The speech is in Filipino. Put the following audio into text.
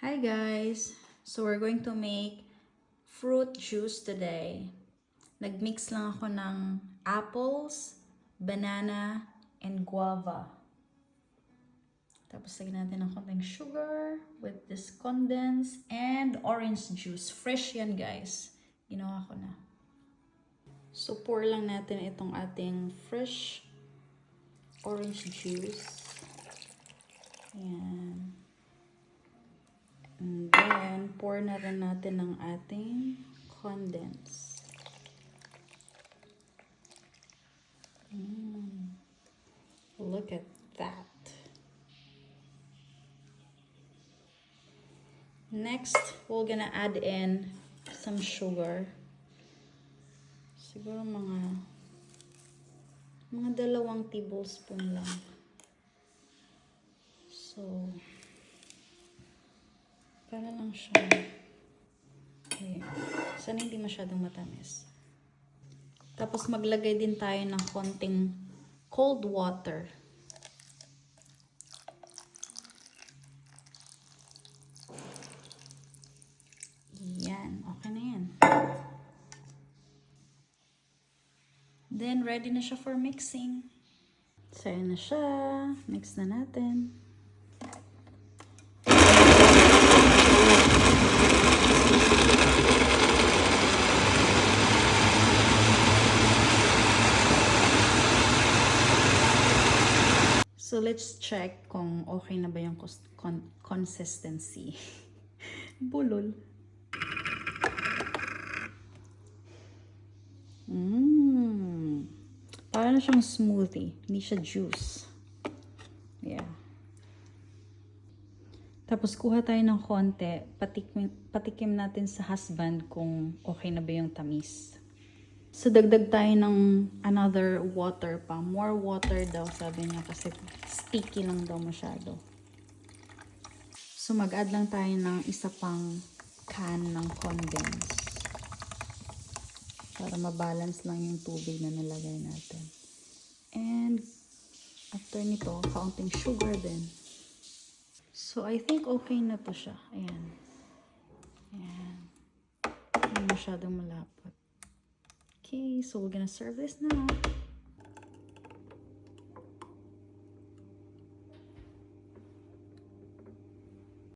Hi guys! So we're going to make fruit juice today. Nagmix lang ako ng apples, banana, and guava. Tapos lagyan natin ng konting sugar with this condensed and orange juice. Fresh yan guys. Ginawa ko na. So pour lang natin itong ating fresh orange juice. Ayan. And then, pour na rin natin ng ating condense. Look at that. Next, we're gonna add in some sugar. Siguro mga 2 tablespoon lang. So, para lang siya. Okay. Sana hindi masyadong matamis. Tapos maglagay din tayo ng konting cold water. Yan. Okay na yan. Then, ready na siya for mixing. So, yan na siya. Mix na natin. So, let's check kung okay na ba yung consistency. Bulol. Para na siyang smoothie. Hindi siya juice. Yeah. Tapos, kuha tayo ng konti. Patikim natin sa husband kung okay na ba yung tamis. So, dagdag tayo ng another water pa. More water daw, sabi niya, kasi sticky lang daw masyado. So, mag-add lang tayo ng isa pang can ng condense. Para mabalance lang yung tubig na nilagay natin. And, after nito, kaunting sugar din. So, I think okay na to siya. Ayan. Ayan. Hindi masyadong malapot. Okay, so we're gonna serve this now.